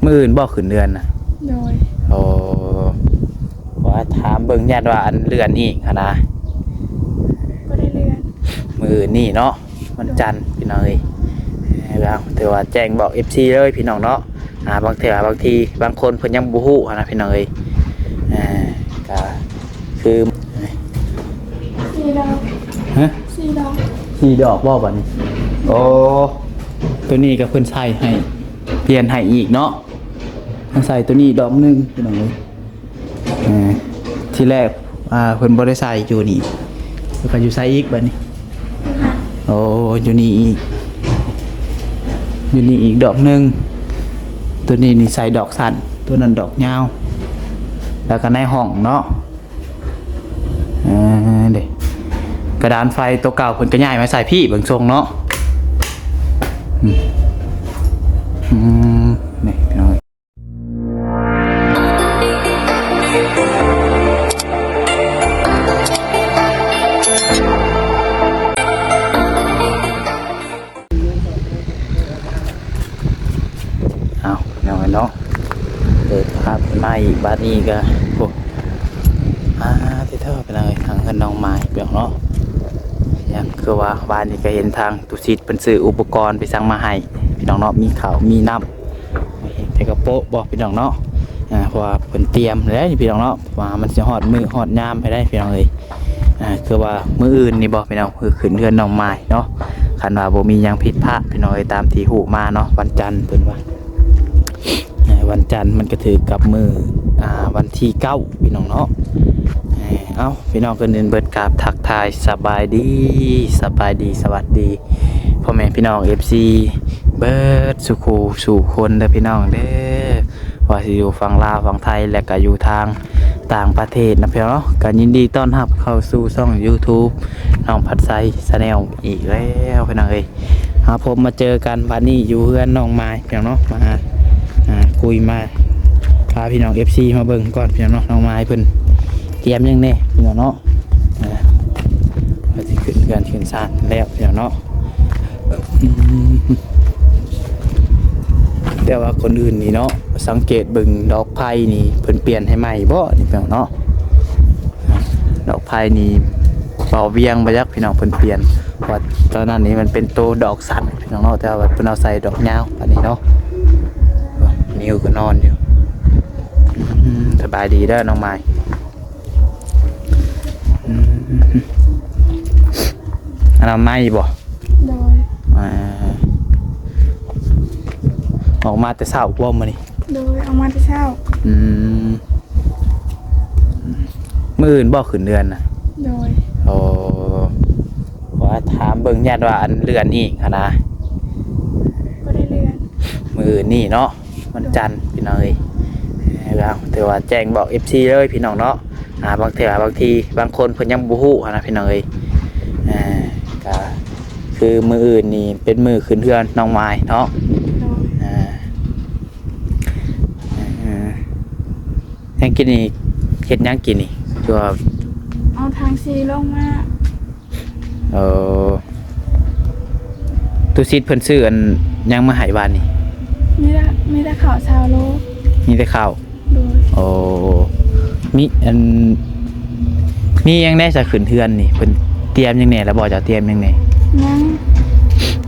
มื้ออื่นบ่ขึ้นเดือนน่ะโดยโอ้ว่าถามเบิ่งญาติว่าอันเลื่อนอีกหั่นนะก็ได้เลื่อนมื้ออื่นนี่เนาะวันจันทร์พี่น้องเอ้ยแล้วถือว่าแจ้งบอก FC เลยพี่น้องเนาะบางเทื่อบางทีบางคนเพิ่นยังบ่ฮู้หั่นนะพี่น้องเอ้ยก็คือ4 ดอกฮะ4 ดอก4 ดอกบ่บัดนี้โอ้ตัวนี้ก็เพิ่นใส่ให้เปลี่ยนให้อีกเนาะเพิ่นใส่ตัวนี้ดอกนึงพี่น้องเอ้ยที่แรกเพิ่นบ่ได้ใส่อยู่นี่เพิ่นก็อยู่ใส่อีกบัดนี้โอ้อยู่นี่อีกดอกนึงตัวนี้นี่ใส่ดอกสั้นตัวนั้นดอกยาวแล้วก็ในห้องเนาะเด้กระดานไฟตัวเก่าเพิ่นก็ย้ายมาใส่พี่เบิ่งทรงเนาะนี่พี่น้องเอาเนาะเปิดภาพมาอีกบาดนี้ก็โอ้ที่เท่าไปเลยทางเงินน้องไม้เปียกเนาะอย่างคือว่าบ้านนี้ก็เห็นทางตุสิตเป็นซื้ออุปกรณ์ไปสั่งมาให้พี่น้องเนาะมีข้าวมีน้ำแต่กระโปะบอกพี่น้องเนาะเพราะว่าเพิ่นเตรียมแล้วพี่น้องเนาะว่ามันจะฮอดมือฮอดยามไปได้พี่น้องเลยคือว่ามื้ออื่นนี่บอกพี่น้องคือขึ้นเรือนน้องไม้เนาะคันว่าบ่มีหยังผิดพลาดพี่น้องตามที่ฮู้มาเนาะวันจันทร์เพิ่นว่าวันจันทร์มันก็ถือกับมือวันที่9พี่น้องเนาะเอ้าพี่น้องคนอื่นเบิดกราบทักทายสบายดีสวัสดีพ่อแม่พี่น้อง FC เบิดสุขสู่คนเด้อพี่น้องเด้อว่าสิอยู่ฝั่งลาวฝั่งไทยและก็อยู่ทางต่างประเทศนะพี่น้องก็ยินดีต้อนรับเข้าสู่ช่อง YouTube น้องผัดไซชาแนลอีกแล้วพี่น้องเอ้ยผมมาเจอกันบัดนี้อยู่เฮือนน้องไม้พี่น้องเนาะมาคุยมาพาพี่น้อง FC มาเบิ่งก่อนพี่น้องเนาะน้องไม้เพิ่นเตรียมยังแน่พี่น้องเนาะสิขึ้นเรือนขึ้นศาลแล้วพี่น้องเนาะแต่ว่าคนอื่นนี่เนาะสังเกตเบิ่งดอกไผ่นี่เพิ่นเปลี่ยนให้ใหม่บ่นี่พี่น้องเนาะดอกไผ่นี่เป่าเวียงบ่ยักพี่น้องเพิ่นเปลี่ยนเพราะตอนนั้นนี่มันเป็นโตดอกสั้นพี่น้องเนาะแต่ว่าเพิ่นเอาใส่ดอกยาวอันนี้เนาะนิ้วก็นอนอยู่สบายดีเด้อน้องไม้อันนั้นไม่บ่โดยออกมาแต่เช้าบ่มื้อนี้โดยออกมาแต่เช้ามื้ออื่นบ่ขึ้นเดือนน่ะโดยโอ้ว่าถามเบิ่งญาติว่าอันเลื่อนอีกหั่นนะก็ได้เลื่อนมื้ออื่นนี่เนาะวันจันทร์พี่น้องเอ้ยแล้วถือว่าแจ้งบอก FC เลยพี่น้องเนาะบางเทื่อบางทีบางคนเพิ่นยังบ่ฮู้หั่นนะพี่น้องเอ้ยก็คือมื้ออื่นนี่เป็นมื้อขึ้นเรือนน้องไม้เนาะยังกินนี่เฮ็ดยังกินนี่คือว่าเอาทางซีลงมาตุสิตเพิ่นซื้ออันยังมาให้บ้านนี่มีแต่ข้าวชาวโลมีแต่ข้าวมีอันมียังได้จะขึ้นเรือนนี่เพิ่นเตรียมยังแน่แล้วบ่จะเตรียมยังแน่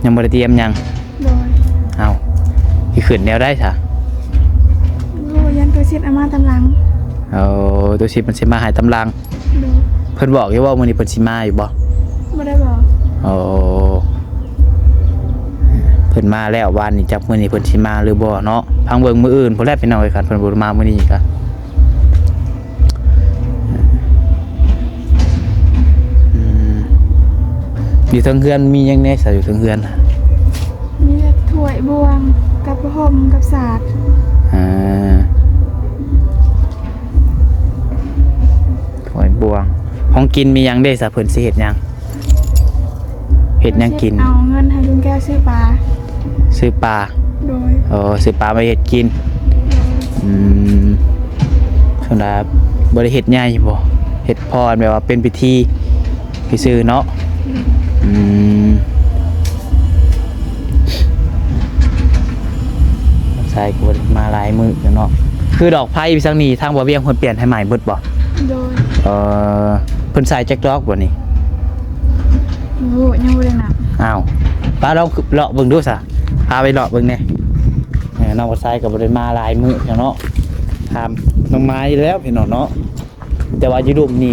ยังบ่ได้เตรียมยังโดยเอาสิขึ้นแนวได้ซะยันตัวชิดอามาตำลังตัวชิดมันสิมาหายตำลังเพิ่นบอกอยู่ว่ามื้อนี้เพิ่นสิมาอยู่บ่ได้บอกเพิ่นมาแล้ววันนี้จักมื้อนี้เพิ่นสิมาหรือบ่เนาะพังเบิ่งมื้ออื่นพุ่นแหละพี่น้องเอ้ยครับเพิ่นบ่มามื้อนี้ก็อยู่ทางเฮือนมียังแน่ซะอยู่ทางเฮือนมีถ้วยบวงกับพรมกับสาดถ้วยบวงของกินมียังได้ซะเพิ่นสิเฮ็ดหยังเฮ็ดหยังกินเอาเงินให้ลุงแก้วซื้อปลาซื้อปลาโดยซื้อปลามาเฮ็ดกินสำหรับบ่ได้เฮ็ดใหญ่บ่เฮ็ดพรแบบว่าเป็นพิธีซื่อเนาะ ใส่กดมาหลายมือเนาะคือดอกไผ่พี่สังนี่ทางบ่เวียงเพิ่นเปลี่ยนให้ใหม่เบิดบ่ โดย เพิ่นใส่แจ็คดอกบ่นี่ โอ้โหยังบ่ได้นับ อ้าวป้าลองเลาะเบิ่งดูซะพาไปเลาะเบิ่งแหน่น้องก็ใส่ก็บ่ได้มาหลายมือเนาะถามน้องไม้แล้วพี่น้องเนาะแต่ว่าอยู่ดุมนี่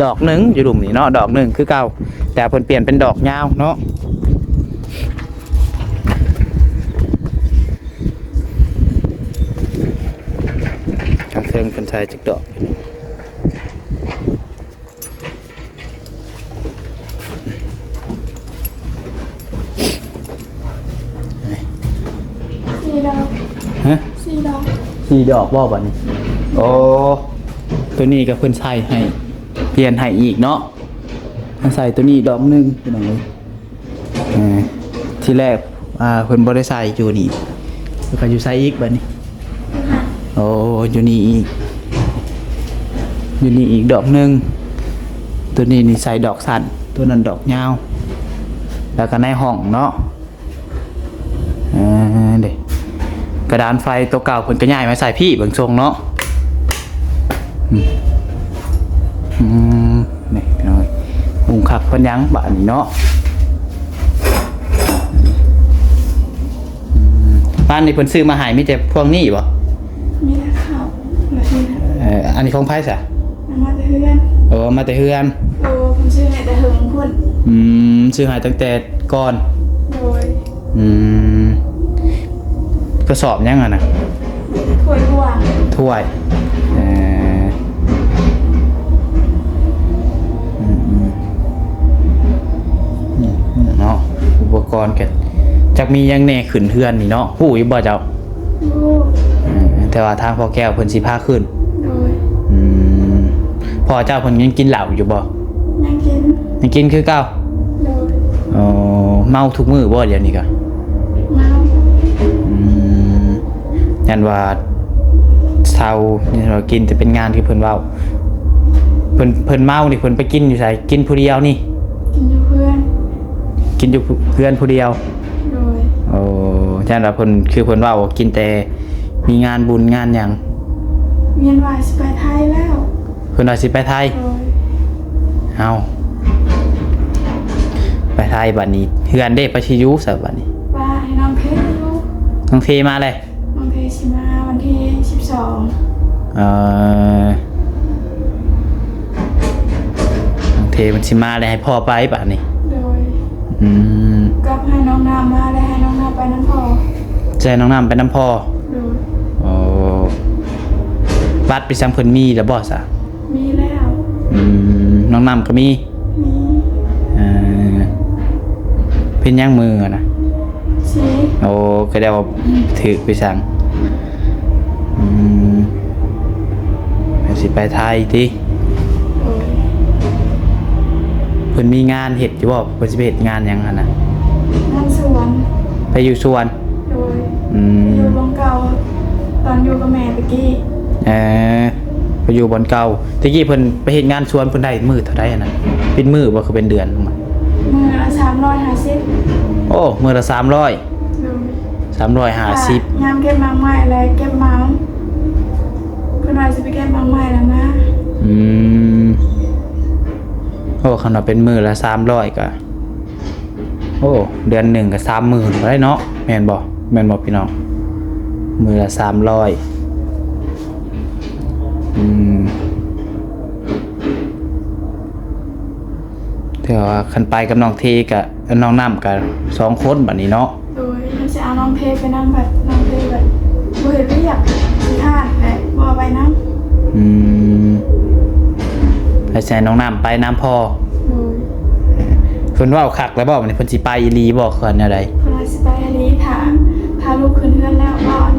ดอกหนึงอยู่ดุมนี่เนาะดอกหนึงคือเก่าแต่เพิ่นเปลี่ยนเป็นดอกยาวเนาะทางเชิงเป็นชายจักดอกสี่ดอก ฮะ สี่ดอก 4 ดอกบ่บัดนี้โอ้ตัวนี้ก็เพิ่นใส่ให้เปลี่ยนให้อีกเนาะมาใส่ตัวนี้ดอกหนึงพี่น้องเอ้ยที่แรกเพิ่นบ่ได้ใส่อยู่นี่เพิ่นก็อยู่ใส่อีกบัดนี้โอ้อยู่นี่อีกดอกหนึงตัวนี้นี่ใส่ดอกสั้นตัวนั้นดอกยาวแล้วก็ในห้องเนาะเด้กระดานไฟตัวเก่าเพิ่นก็ย้ายมาใส่พี่เบิ่งทรงเนาะนี่พี่น้อยมุงคักเพิ่นยังบาดนี้เนาะบ้านนี้เพิ่นซื้อมาให้มีแต่พวกนี้บ่ มีแต่ข้าวแล้วที่ อันนี้ของไผซะ มาแต่เฮือน มาแต่เฮือน โอ้ผมชื่อให้แต่เฮิงพุ่น ซื้อให้ตั้งแต่ก่อน โดย กระสอบยังอ่ะนะ ถ้วยบวง ถ้วยเนาะอุปกรณ์กันจักมียังแน่ขึ้นเฮือนนี่เนาะฮู้อยู่บ่เจ้า โอ้ แต่ว่าทางพ่อแก้วเพิ่นสิพาขึ้น โดย พ่อเจ้าเพิ่นยังกินเหล้าอยู่บ่ ยังกินยังกินคือเก่า โดย เมาทุกมื้อบ่เดี๋ยวนี้ก็ เมา ยันว่าเช้านี่เรากินแต่เป็นงานที่เพิ่นเว้าเพิ่นเมานี่เพิ่นไปกินอยู่ไสกินผู้เดียวนี่ กินอยู่เพื่อน กินอยู่เพื่อนผู้เดียว โดย ยันว่าเพิ่นคือเพิ่นเว้ากินแต่มีงานบุญงานหยัง เมียนว่าสิไปไทยแล้ว เพิ่นว่าสิไปไทย โดย เอาไปไทยบัดนี้เฮือนเด้ไปชิยุซะบัดนี้ ว่าให้น้องเพชรอยู่ น้องเทมาเลย น้องเพชรสิมาวันที่12น้องเทมันสิมาเลยให้พ่อไปบัดนี้ โดย กับให้น้องนามาและให้น้องนาไปน้ำพอ ใจน้องน้ำไปน้ำพ่อ โดย บัดไปซังเพิ่นมีแล้วบ่ซะ มีแล้ว น้องน้ำก็มี มี เป็นย่างมือนะ สี ก็ได้ว่าถือไปสั่งสิไปไทยติ โดย เพิ่นมีงานเฮ็ดอยู่บ่เพิ่นสิไปเฮ็ดงานหยังหั่นน่ะ งานสวน ไปอยู่สวน โดยอยู่บ้านเก่าตอนอยู่กับแม่ตะกี้ ไปอยู่บอนเก่าตะกี้เพิ่นไปเฮ็ดงานสวนเพิ่นได้มื้อเท่าใดอันนั้นเป็นมื้อบ่คือเป็นเดือนลงมา มือละ350 โอ้มื้อละ300 โดย 350 ยามเก็บมังไม้อะไรเก็บมังเพิ่นว่าสิไปเก็บมังไม้แล้วมา คันว่าเป็นมื้อละ300ก็เดือนหนึ่งก็30,000บ่ได้เนาะแม่นบ่พี่น้องมื้อละ300แต่ว่าคันไปกับน้องเทกับน้องน้ำกับ2คนบัดนี้เนาะ โดยมันจะเอาน้องเพชรไปนั่งแบบน้องเพชรแบบบ่เห็นเรียกสิทานและบ่เอาไปนำ ไปใส่น้องน้ำไปน้ำพอ โดย เพิ่นเว้าคักแล้วบ่บัดนี้เพิ่นสิไปอีหลีบ่คืออันใด เพิ่นว่าสิไปอันนี้ถ้าลูกขึ้นเฮือนแล้วก่อน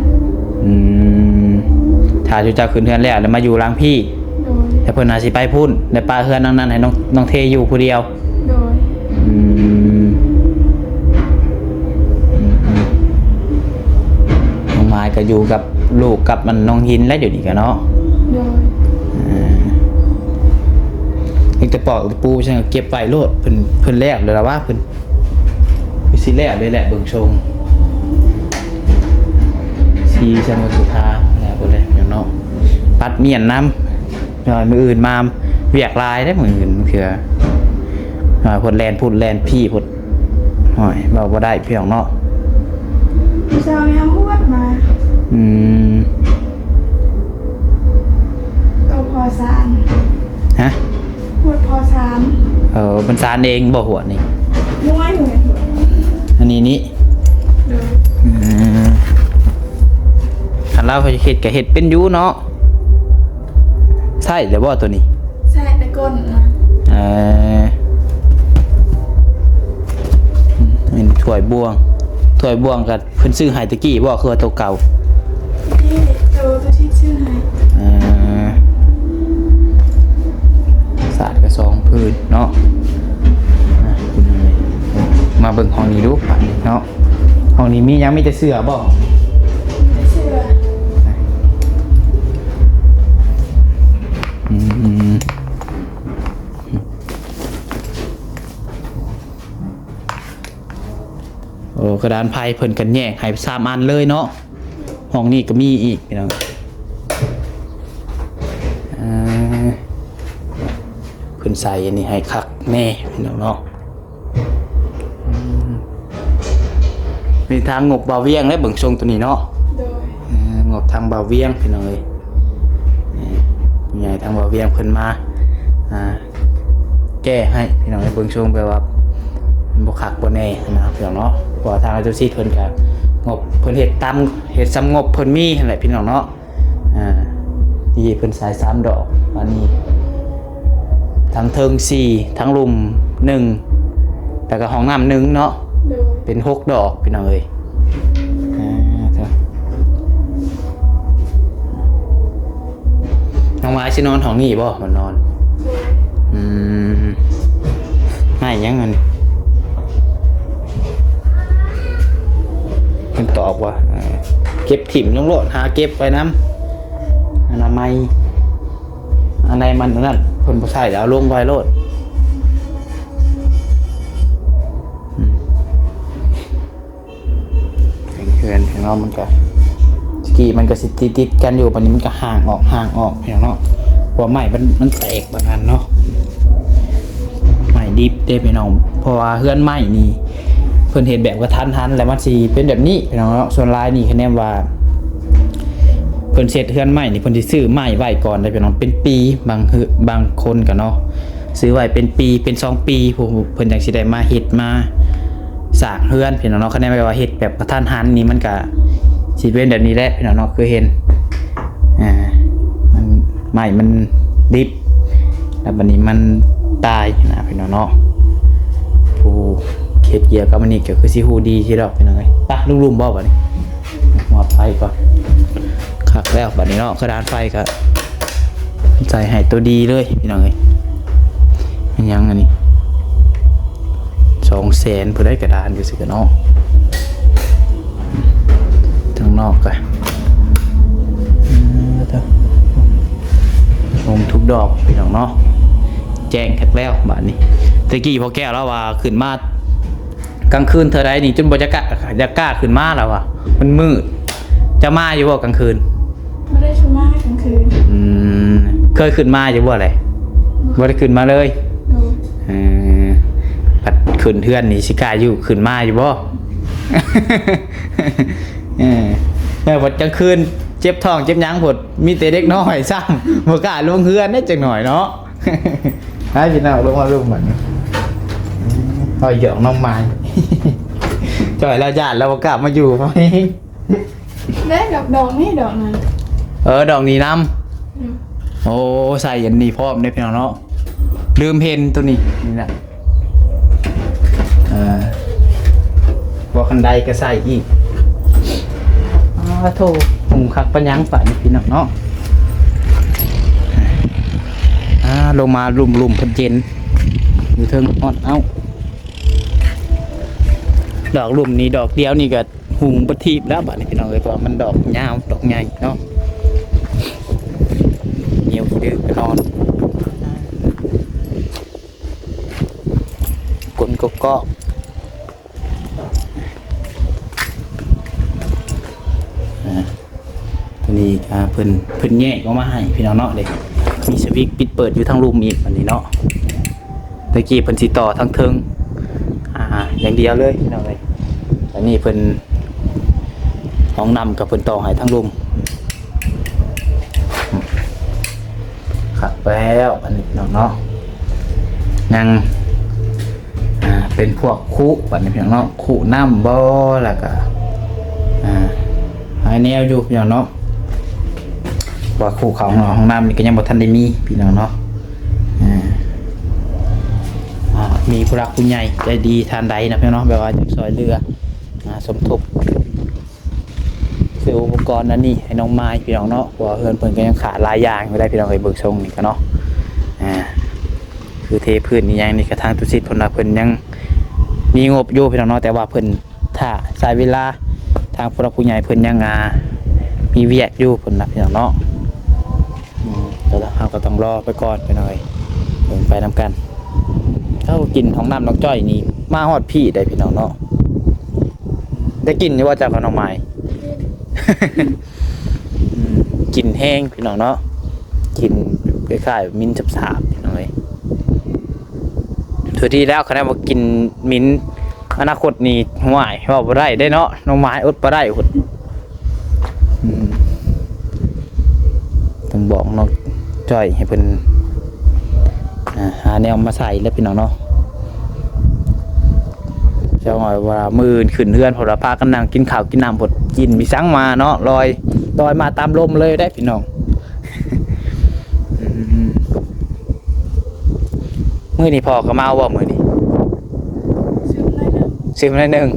ถ้าเจ้าขึ้นเฮือนแล้วมาอยู่หลังพี่ โดย แต่เพิ่นน่าสิไปพุ่นและป้าเฮือนนั้นให้น้องเทอยู่ผู้เดียว โดย น้องไม้ก็อยู่กับลูกกับมันน้องหินแล้วเดี๋ยวนี้ก็เนาะ โดย อีกแต่ปอกตะปูใช่เก็บไว้โลดเพิ่นแลกเลยล่ะว่าเพิ่นสิแลกเลยแหละเบิ่งชง ทีสมุทรสุธาแล้วก็เลยอย่างเนาะปัดเมียนน้ำหน่อยมืออื่นมาเวียกลายได้มืออื่นเผื่อหน่อยพดแลนพูดแลนพี่พดหน่อยเราก็ได้เพียงเนาะ เช้านี้หวดมา อืม ตัวพอซาน ฮะ หวดพอซาน มันซานเองบ่หัวนี่ ม้วยอยู่ในหัว อันนี้นี่ เดี๋ยว คันเราเห็ดกับเห็ดเป็นอยูเนาะใช่หรือว่าตัวนี้ ใส่แต่ก้นนะ เป็นถ้วยบวงกับเพิ่นซื้อไฮตะกี้บ่คือว่าตัวเก่า ที่ตัวที่ชื่อให้ ศาสตร์กระซองพื้นเนาะมาเบิ่งห้องนี้ดูป่ะเนาะห้องนี้มียังมีแต่เสื้อบ่ ไม่เชื่อ โอ้กระดานไพ่เพิ่นกันแยกให้3อันเลยเนาะห้องนี้ก็มีอีกพี่น้องเพิ่นใส่อันนี้ให้คักแน่พี่น้องเนาะมีทางงบบ่าวเวียงและเบิ่งทรงตัวนี้เนาะ โดย งบทางบ่าวเวียงพี่น้องเอ้ยใหญ่ทางบ่าวเวียงเพิ่นมาแก้ให้พี่น้องเบิ่งทรงแปลว่าบ่คักบ่แน่นะพี่น้องเนาะเพราะทางเจ้าซีเพิ่นก็งบเพิ่นเฮ็ดตามเฮ็ดซ้ำงบเพิ่นมีนั่นแหละพี่น้องเนาะที่เพิ่นใส่3ดอกอันนี้ทั้งเทิง4ทั้งรุม1แล้วก็ห้องน้ำ1เนาะ โดย เป็น6ดอกพี่น้องเอ้ยน้องไม้สินอนห้องนี้บ่มันนอน โดย ให้ยังเงินเป็นตอบว่าเก็บถิ่มลงโลดหาเก็บไปน้ำอนามัยอะไรมันนั่นคนผู้ชายเอาลงไว้โลดเพื่อนของเรามันก็สกีมันก็สิติดกันอยู่ปันนี้มันก็ห่างออกอย่างเนาะเพราะไม้มันแตกบางอันเนาะไม้ดิบได้ไปน้องเพราะว่าเฮือนไม้นี่เพิ่นเห็นแบบกระทันแล้วมันสิเป็นแบบนี้พี่น้องเนาะส่วนลายนี่คะแนนว่าเพิ่นเสร็จเฮือนไม้นี่เพิ่นสิซื้อไม้ไว้ก่อนได้พี่น้องเป็นปีบางคนก็เนาะซื้อไว้เป็นปีเป็น2ปีเพิ่นจังสิได้มาเฮ็ดมาสร้างเฮือนพี่น้องเนาะคะแนนว่าเฮ็ดแบบกระทันหันนี่มันก็สิเป็นแบบนี้แหละพี่น้องเนาะคือเห็นมันไม้มันดิบแล้วบัดนี้มันตายนะพี่น้องเนาะผู้เฮ็ดเกี่ยวกับมันนี่ก็คือสิฮู้ดีสิดอกพี่น้องเอ้ยปะลุมๆบ่บัดนี้มอบไฟก่อนคักแล้วบัดนี้เนาะกระดานไฟก็ใส่ให้ตัวดีเลยพี่น้องเอ้ยมันยังอันนี้200,000ผู้ได้กระดานอยู่สิกะเนาะทางนอกก็ชมทุกดอกพี่น้องเนาะแจ้งคักแล้วบัดนี้ตะกี้พอแก้วแล้วว่าขึ้นมากลางคืนเธอได้นี่จนบ่จะกล้าขึ้นมาแล้วอ่ะมันมืดจะมาอยู่บ่กลางคืน ไม่ได้ชุ่มมากกลางคืน เคยขึ้นมาอยู่บ่อะไรบ่ได้ขึ้นมาเลย โดย ปัดขึ้นเทือนนี่สิกล้าอยู่ขึ้นมาอยู่บ่ พอกลางคืนเจ็บท้องเจ็บหยังพดมีแต่เด็กน้อยซ้ำบ่กล้าลงเฮือนได้จังหน่อยเนาะ ให้พี่น้องลงมาลุมเหมือนเอาหยอกน้องไม้ จ่อยเราญาติเราบ่กล้ามาอยู่เพราะ ได้กับดอกนี่ดอกนั้น ดอกนี้นำโอ้ใส่อันนี้พร้อมได้พี่น้องเนาะลืมเพนตัวนี้นี่นะบ่คันใดก็ใส่อีกโธ่หุงคักปัญญังป่ะนี่พี่น้องเนาะลงมาลุ่มๆเพิ่นเจนอยู่เทิงฮอดเอ้าดอกลุ่มนี้ดอกเดียวนี่ก็หุงประทีปแล้วบัดนี้พี่น้องเอ้ยเพราะมันดอกยาวดอกใหญ่เนาะเหี่ยวขี้ดื้อไปนอนกลนก็ นี้เพิ่นแยกออกมาให้พี่น้องเนาะเด้มีสวิตช์ปิดเปิดอยู่ทั้งรูมอีกอันนี้เนาะตะกี้เพิ่นสิต่อทั้งเทิงอย่างเดียวเลยพี่น้องเอ้ยอันนี้เพิ่นห้องน้ำกับเพิ่นต่อให้ทั้งรูมครับแล้วอันนี้พี่น้องเนาะยังเป็นพวกคุบัดนี้พี่น้องเนาะคุน้ำบ่แล้วก็หายแนวอยู่พี่น้องเนาะว่าคุของห้องน้ำนี่ก็ยังบ่ทันได้มีพี่น้องเนาะมีผู้รักผู้ใหญ่ใจดีทานใดนะพี่น้องเนาะแบบว่าจะซอยเรือสมทบซื้ออุปกรณ์นั่นนี่ให้น้องไม้พี่น้องเนาะเพราะว่าเพื่อนเพิ่นก็ยังขาดหลายอย่างไม่ได้พี่น้องไปเบิกทรงนี่ก็เนาะคือเทพื้นนี่ยังนี่กระทางตุสิทธิ์เพิ่นยังมีงบอยู่พี่น้องเนาะแต่ว่าเพิ่นถ้าใช้เวลาทางผู้รักผู้ใหญ่เพิ่นยังมีเวียกอยู่เพิ่นนะพี่น้องเนาะแต่เราก็ต้องรอไปก่อนไปหน่อยเดินไปนำกันถ้ากินของน้ำน้องจ้อยนี่มาฮอดพี่ได้พี่น้องเนาะได้กินอยู่ว่าจากน้องไม้ กินแห้งพี่น้องเนาะกินคล้ายๆมิ้นสาบๆพี่น้องเลยทั่วที่แล้วเขาได้มากินมิ้นอนาคตนี่ห่วยว่าบ่ได้ได้เนาะน้องไม้อดบ่ได้อดต้องบอกน้องจ้อยให้เพิ่นหาแนวมาใส่แล้วพี่น้องเนาะเจ้าหน่อยว่ามือขึ้นเฮือนพอเราพากันนั่งกินข้าวกินน้ำผดกินมีสังมาเนาะลอยมาตามลมเลยได้พี่น้องมือนี่พอก็มาว่ามือนี่ซื้อมาได้หนึ่ง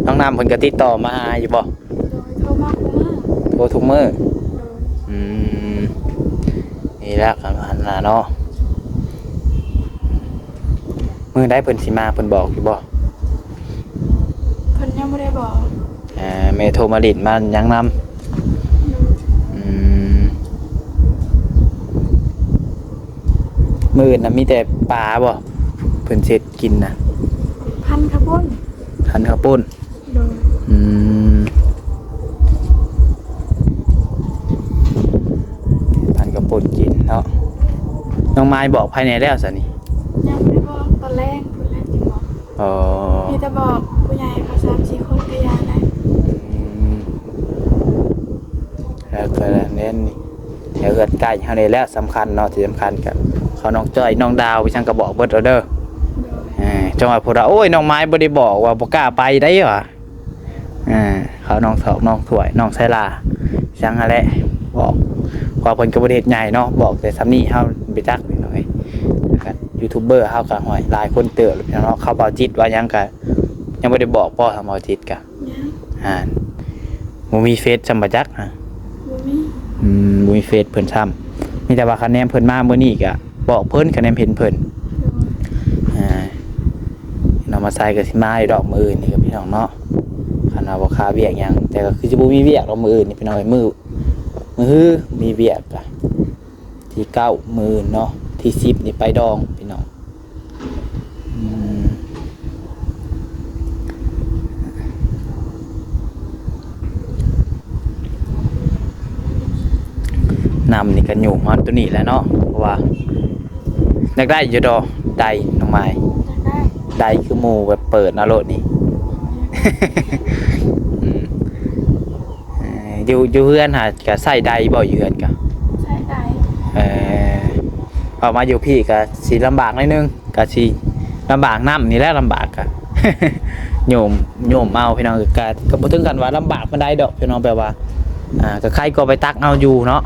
น้องน้ำผลกระติดต่อมาอยู่บ่โทรทุกมือนี่แหละกันพันละเนาะมือได้เพิ่นสิมาเพิ่นบอกอยู่บ่เพิ่นยังไม่ได้บอกเมโทรมาลิดมายังนำมือน่ะมีแต่ปลาบ่เพิ่นเสร็จกินน่ะพันข้าวปุ้นพันข้าวปุ้นกินเนาะน้องไม้บอกภายในแล้วซะนี่ยังไม่ได้บอกตอนแรกจะบอกมีแต่บอกผู้ใหญ่เขา3-4 คนก็ยาได้แล้วก็เน้นนี่เดี๋ยวเกิดใกล้เฮาได้แล้วสำคัญเนาะที่สำคัญกับเขาน้องจ้อยน้องดาวพี่ช่างก็บอกเบิดเด้อจังหวะพวกเราโอ้ยน้องไม้บ่ได้บอกว่าบ่กล้าไปได้หรอเขาน้องถอกน้องถวยน้องไซลาช่างอะไรบอกว่าเพิ่นก็บ่ได้เฮ็ดใหญ่เนาะบอกแต่ซ้ำนี้เฮาไปจักนิดหน่อยยูทูบเบอร์เขาก็หอยหลายคนเติบพี่น้องเขาเบาจิตว่ายังก็ยังบ่ได้บอกพ่อทางเบาจิตก็บ่มีเฟซจำบ่จักบ่มีเฟซเพิ่นซ้ำมีแต่ว่าคะแนนเพิ่นมามื้อนี้ก็บอกเพิ่นคะแนนเห็นเพิ่นนำมาใส่ก็สิมาอยู่ดอกมื้ออื่นนี่ก็พี่น้องเนาะคันว่าบ่ค่าเวียกหยังแต่ก็คือสิบ่มีเวียกดอกมื้ออื่นนี่พี่น้องมื้อมีเวียกก็ที่9มื้อเนาะที่10นี่ไปดองพี่น้องนำนี่กันอยู่มันตัวนี้แหละเนาะเพราะว่าได้อยู่ดอกได้น้องไม้ได้คือหมู่แบบเปิดนะโลดนี่ อยู่เพื่อนหาก็ใส่ได้บ่อยู่เพื่อนก็ใส่ได้ออกมาอยู่พี่ก็สิลำบากนิดนึงก็สิลำบากน้ำนี่แหละลำบากก็ โยมเอาพี่น้องก็บ่ถึงกันว่าลำบากมันได้ดอกพี่น้องแปลว่าก็ใครก็ไปตักเอาอยู่เนาะ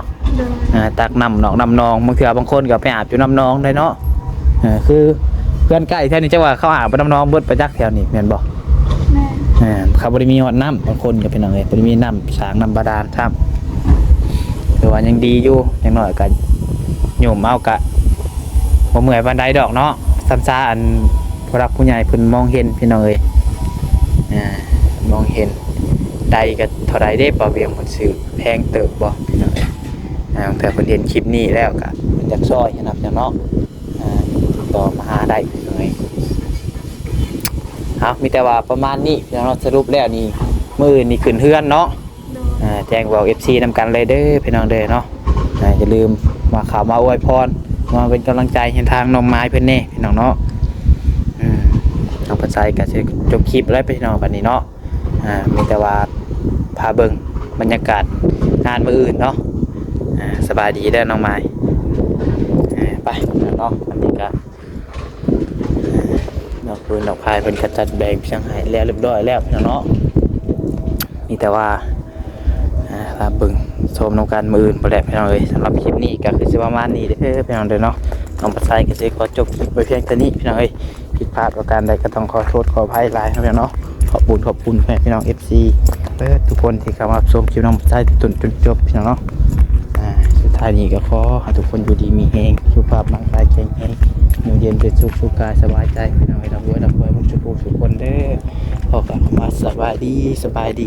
ตักน้ำนองบางทีบางคนก็ไปอาบอยู่น้ำนองได้เนาะคือเพื่อนใกล้แถวนี้จะว่าเขาอาบไปน้ำนองเบิดไปจักแถวนี้แม่นบ่เขาบริมีหอดน้ำบางคนก็เป็นอะไรบริมีน้ำสางน้ำบาดาลครับแต่ว่ายังดีอยู่ยังหน่อยกันโยมเอากะบ่เมื่อยบันไดดอกเนาะซ้ำซ่าอันผู้รักผู้ใหญ่เพิ่นมองเห็นพี่น้องเอ้ยมองเห็นใดก็เท่าไรได้บ่เวียงเพิ่นซื้อแพงเติบบ่พี่น้องเอ้ยแต่เพิ่นเห็นคลิปนี้แล้วก็เพิ่นอยากซอยนะครับเนาะติดต่อมาหาได้พี่น้องเอ้ยมีแต่ว่าประมาณนี้พี่น้องสรุปแล้วนี่ มื้ออื่นนี่ขึ้นเฮือนเนาะ โดย แจ้งบอก FC นำกันเลยเด้อพี่น้องเด้อเนาะอย่าลืมมาข่าวมาอวยพรมาเป็นกำลังใจให้ทางน้องไม้เพิ่นนี่พี่น้องเนาะน้องปัจจัยก็สิจบคลิปแล้วพี่น้องบัดนี้เนาะมีแต่ว่าพาเบิ่งบรรยากาศงานมื้ออื่นเนาะสบายดีเด้อน้องไม้ไปเนาะอันนี้ก็ดอกปืนดอกพายเพิ่นก็จัดแบ่งเพียงให้แล้วเรียบร้อยแล้วพี่น้องเนาะมีแต่ว่าพาเบิ่งชมน้องการมืออื่นบ่ได้พี่น้องเอ้ยสำหรับคลิปนี้ก็คือสิประมาณนี้เด้อพี่น้องเด้อเนาะน้องปัจจัยก็สิขอจบคลิปไว้เพียงเท่านี้พี่น้องเอ้ยผิดพลาดประการใดก็ต้องขอโทษขออภัยหลายครับพี่น้องเนาะขอบคุณพี่น้อง FC ทุกคนที่เข้ามาชมคลิปน้องปัจจัยจนจบพี่น้องเนาะสุดท้ายนี้ก็ขอให้ทุกคนอยู่ดีมีแรงสุขภาพร่างกายแข็งแรงอยู่เย็นเป็นสุขสุขกายสบายใจพี่น้องเอ้ยร่ำรวยทุกคนเด้อขอกล่าวคำว่าสบายดี